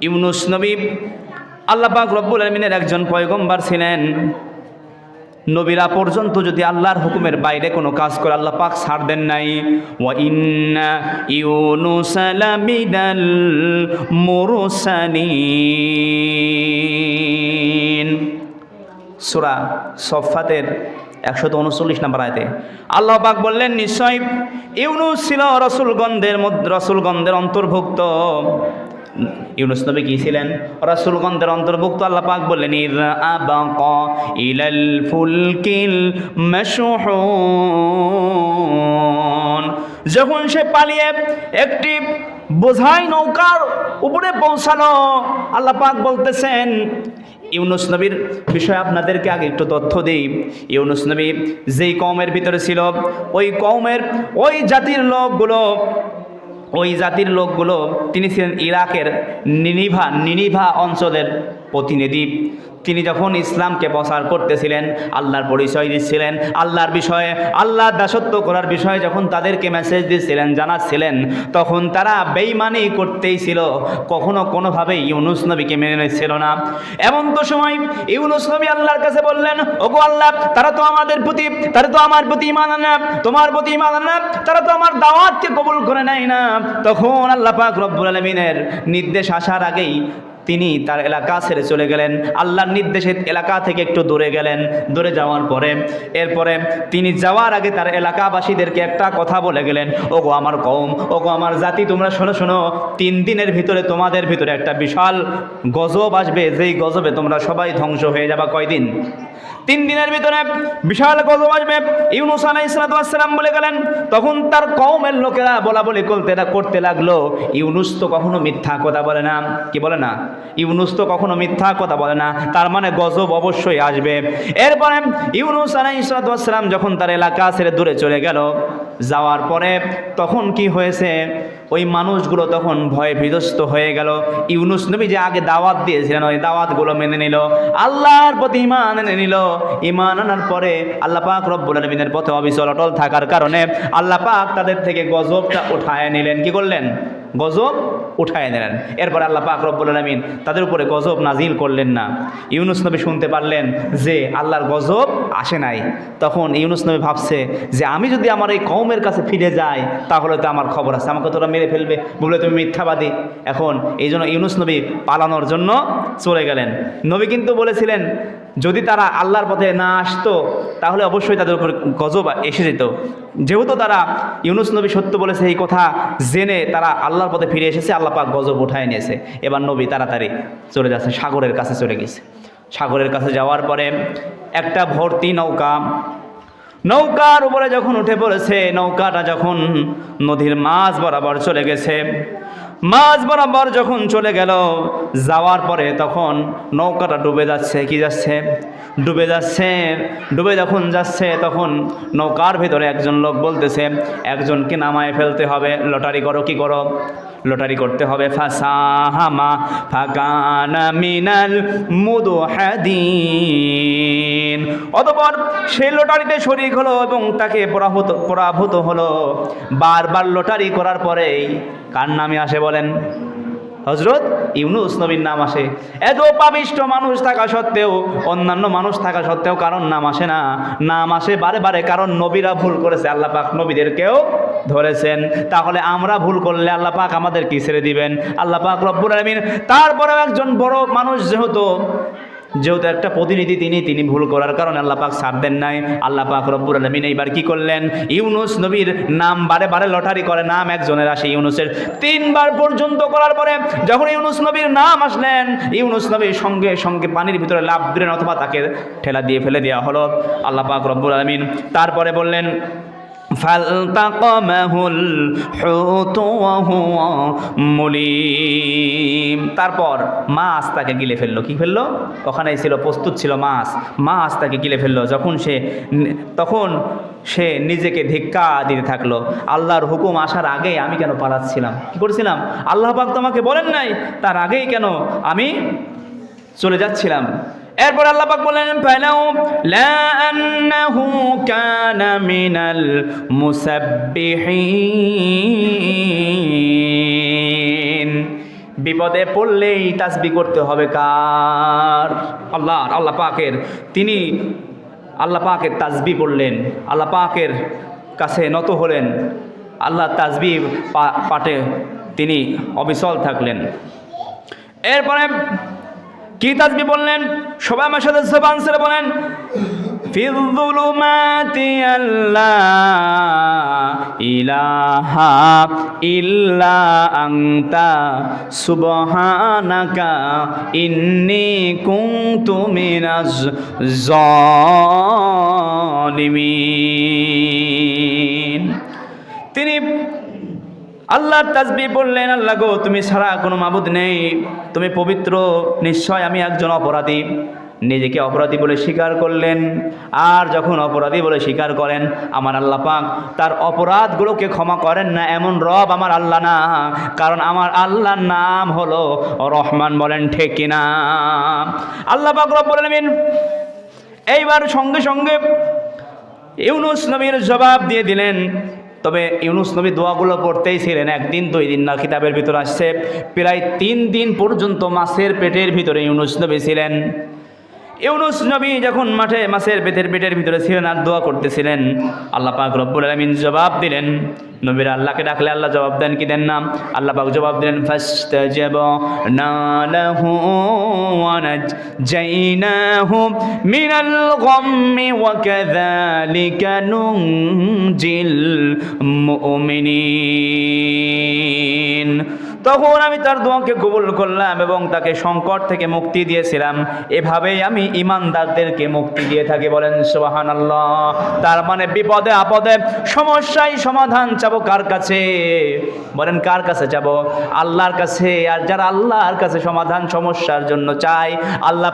ইউনুস নবী আল্লাহ পাক রব্বুল আলামিনের একজন পয়গম্বর ছিলেন। নবীরা পর্যন্ত যদি আল্লাহর হুকুমের বাইরে কোনো কাজ করে আল্লাহ পাক ছাড় দেন নাই। ওয়া ইন্না ইউনুসা লামিনাল মুরসালিন, সূরা সফফাতের 139 নম্বর আয়াতে আল্লাহ পাক বললেন, নিশ্চয় ইউনুস ছিল রসুলগণদের অন্তর্ভুক্ত। ইউনুস নবী কি ছিলেন? রাসূলগণদের অন্তর্ভুক্ত। আল্লাহ পাক বললেন, ইযা আবাকা ইলাল ফুলকিল মাশহুন, যখন সে পালিয়ে একটি বোঝাই নৌকার উপরে পৌঁছালো। আল্লাহ পাক বলতেছেন, ইউনুস নবীর বিষয়ে আপনাদেরকে আগে একটু তথ্য দিই। ইউনুস নবী যেই কওমের ভিতরে ছিল, ওই কওমের ওই জাতির লোকগুলো তিনি ছিলেন ইরাকের নিনিভা অঞ্চলের প্রতিনিধি। তিনি যখন ইসলামকে প্রচার করতেছিলেন, আল্লাহর পরিচয় দিচ্ছিলেন, আল্লাহর বিষয়ে, আল্লাহর দাসত্ব করার বিষয়ে যখন তাদেরকে মেসেজ দিচ্ছিলেন, জানাচ্ছিলেন, তখন তারা বেঈমানি করতেই ছিল, কখনো কোনোভাবেই ইউনুস নবীকে মেনে নিচ্ছিল না। এমন তো সময় ইউনুস নবী আল্লাহর কাছে বললেন, ওগো আল্লাহ, তারা তো আমার প্রতি ঈমান আনে না, তোমার প্রতি ঈমান আনে না, তারা তো আমার দাওয়াতকে কবুল করে নেয় না। তখন আল্লাহ পাক রব্বুল আলামিনের নির্দেশ আসার আগেই তিনি তার এলাকা ছেড়ে চলে গেলেন। আল্লাহর নির্দেশে এলাকা থেকে একটু দূরে গেলেন। দূরে যাওয়ার পরে এরপরে তিনি যাওয়ার আগে তার এলাকাবাসীদেরকে একটা কথা বলে গেলেন, ওগো আমার কওম, ওগো আমার জাতি, তোমরা শোনো, 3 দিনের ভিতরে তোমাদের ভিতরে একটা বিশাল গজব আসবে, যেই গজবে তোমরা সবাই ধ্বংস হয়ে যাবা। কয়দিন? 3 দিনের ভিতরে বিশাল গজব আসবে। ইউনুস আলাইহিস সালাম বলে গেলেন। তখন তার কওমের লোকেরা বলাবলি করতে লাগলো, ইউনুস তো কখনো মিথ্যা কথা বলে না। কি বলে না? ইউনুস তো কখনো মিথ্যা কথা বলে না, তার মানে গজব অবশ্যই আসবে। এরপরে ইউনুস আলাইহিস সালাম যখন তার এলাকা ছেড়ে দূরে চলে গেল, যাওয়ার পরে তখন কি হয়েছে, ওই মানুষগুলো তখন ভয়ে বিধ্বস্ত হয়ে গেল। ইউনুস নবী যে আগে দাওয়াত দিয়েছিলেন, ওই দাওয়াতগুলো মেনে নিল, আল্লাহর প্রতি ঈমান এনে নিল। ঈমান আনার পরে আল্লাহ পাক রব্বুল আলামিনের পথে অবিচল অটল থাকার কারণে আল্লাহ পাক তাদের থেকে গজবটা উঠায় নিলেন। কি করলেন? গজব উঠায় নিলেন। এরপর আল্লাহ পাক রব্বুল আলামিন তাদের উপরে গজব নাজিল করলেন না। ইউনুস নবী শুনতে পারলেন যে আল্লাহর গজব আসে নাই। তখন ইউনুস নবী ভাবছে যে আমি যদি আমার এই কওমের কাছে ফিরে যাই, তাহলে তো আমার খবর আছে, আমাকে তোরা মেরে ফেলবে, বলে তুমি মিথ্যাবাদী। এখন এই জন্য ইউনুস নবী পালানোর জন্য চলে গেলেন। নবী কিন্তু বলেছিলেন, যদি তারা আল্লাহর পথে না আসতো তাহলে অবশ্যই তাদের উপর গজব এসে যেত। যেহেতু তারা ইউনুস নবী সত্য বলেছে, এই কথা জেনে তারা আল্লাহর পথে ফিরে এসেছে, আল্লাহ পাক গজব উঠায় নিয়েছে। এবার নবী তাড়াতাড়ি চলে যাচ্ছে, সাগরের কাছে চলে গেছে। সাগরের কাছে যাওয়ার পরে একটা ভর্তি নৌকার উপরে যখন উঠে পড়েছে, নৌকাটা যখন নদীর মাঝ বরাবর চলে গেছে, মাঝ বরাবর যখন চলে গেল, যাওয়ার পরে তখন নৌকাটা ডুবে যাচ্ছে। কি যাচ্ছে? ডুবে যাচ্ছে। ডুবে যখন যাচ্ছে তখন নৌকার ভিতরে একজন লোক বলতেছে, একজনকে নামায় ফেলতে হবে, লটারি করো। কি করো? লটারি করতে হবে। ফাসাহামা ফাকানা মিনাল মুদহাদিন, অতঃপর সেই লটারিতে শরীক হলো এবং তাকে পরাভূত হলো। বারবার লটারি করার পরেই কার নামে আসে বলেন? হযরত ইউনুস নবীর নাম আসে। এত পাপিষ্ঠ মানুষ থাকা সত্ত্বেও, অন্যান্য মানুষ থাকা সত্ত্বেও কারণ নাম আসে না। নাম আসে বারে বারে, কারণ নবীরা ভুল করেছে, আল্লাহ পাক নবীদেরকেও ধরেছেন। তাহলে আমরা ভুল করলে আল্লাহ পাক আমাদের কি ছেড়ে দিবেন? আল্লাহ পাক রব্বুল আলামিন তারপরেও একজন বড় মানুষ যেহেতু একটা প্রতিনিধি, তিনি ভুল করার কারণে আল্লাহ পাক ছাড় দেন নাই। আল্লাহ পাক রব্বুল আলামিন এইবার কি করলেন, ইউনুস নবীর নাম বারে বারে লটারি করে নাম একজনের আসে, ইউনুসের 3 বার পর্যন্ত করার পরে যখন ইউনুস নবীর নাম আসলেন, ইউনুস নবীর সঙ্গে সঙ্গে পানির ভিতরে লাফ দিলেন, অথবা তাকে ঠেলা দিয়ে ফেলে দেওয়া হলো। আল্লাহ পাক রব্বুল আলামিন তারপরে বললেন, ফালতাকামাহুল হুতু ওয়া হুয়া মুলিম, তারপর মাছ তাকে গিলে ফেললো। কি ফেললো? ওখানেই ছিল, প্রস্তুত ছিল মাছ তাকে গিলে ফেললো। তখন সে নিজেকে ধিক্কা দিতে থাকলো, আল্লাহর হুকুম আসার আগেই আমি কেন পালাচ্ছিলাম? কি করছিলাম? আল্লাহ পাক তো আমাকে বলেন নাই, তার আগেই কেন আমি চলে যাচ্ছিলাম? এরপর আল্লাহ পাক বললেন, ফালাউ লা আন্নাহু কানা মিনাল মুসাব্বিহিন, বিপদে পড়লেই তাসবিহ করতে হবে কার? আল্লাহ পাকের। তিনি আল্লাহ পাকের তাসবিহ পড়লেন, আল্লাহ পাকের কাছে নত হলেন, আল্লাহ তাসবিহ পাঠে তিনি অবিচল থাকলেন। এরপরে কি তাসবিহ বললেন? সবাই আমার সাথে জবান ছেড়ে বলেন, ফিল যুলুমাতি আল্লা ইলাহা ইল্লা আনতা সুবহানাকা ইন্নী কুনতু মিনাজ জালিমিন। তিনি আল্লাহর তাসবিহ বললেন, আল্লাহ গো, তুমি ছাড়া কোনো মাবুদ নেই, তুমি পবিত্র, নিশ্চয় আমি একজন অপরাধী। নিজেকে অপরাধী বলে স্বীকার করলেন। আর যখন অপরাধী বলে স্বীকার করেন, আমার আল্লাহ পাক তার অপরাধগুলোকে ক্ষমা করেন না, এমন রব আমার আল্লাহ না। কারণ আমার আল্লাহর নাম হলো রহমান। বলেন ঠিক কিনা? আল্লাহ পাক রব্বুল আলামিন এইবার সঙ্গে সঙ্গে ইউনুস নবীর জবাব দিয়ে দিলেন। তবে ইউনুস নবী দোয়াগুলো পড়তেই ছিলেন। একদিন 2 দিন না, কিতাবের ভিতর আসছে প্রায় 3 দিন পর্যন্ত মাছের পেটের ভিতরে ইউনুস নবী ছিলেন। ইউনুস নবী যখন মাছের পেটের ভিতরে ছিলেন আর দোয়া করতেছিলেন, আল্লাহ পাক রব্বুল আলামিন জবাব দিলেন। নবীরা আল্লাহকে ডাকলে আল্লাহ জবাব দেন কি দেন না? আল্লাহ পাক জবাব দিলেন, ফাস্তাজাবনা লাহু ওয়া নাজাইনাহু মিনাল গাম্মি ওয়া কাযালিকা নুনজিল মুমিনিন। তখন আমি তার দোয়াকে কবুল করলাম এবং তাকে সংকট থেকে মুক্তি দিয়েছিলাম। এভাবেই আমি ঈমানদারদেরকে মুক্তি দিয়ে থাকি। বলেন সুবহানাল্লাহ। তার মানে বিপদে আপদে সমস্যায় সমাধান চাবো কার কাছে? বলেন কার কাছে চাবো? আল্লাহর কাছে। আর যারা আল্লাহর কাছে সমাধান সমস্যার জন্য চায়, আল্লাহ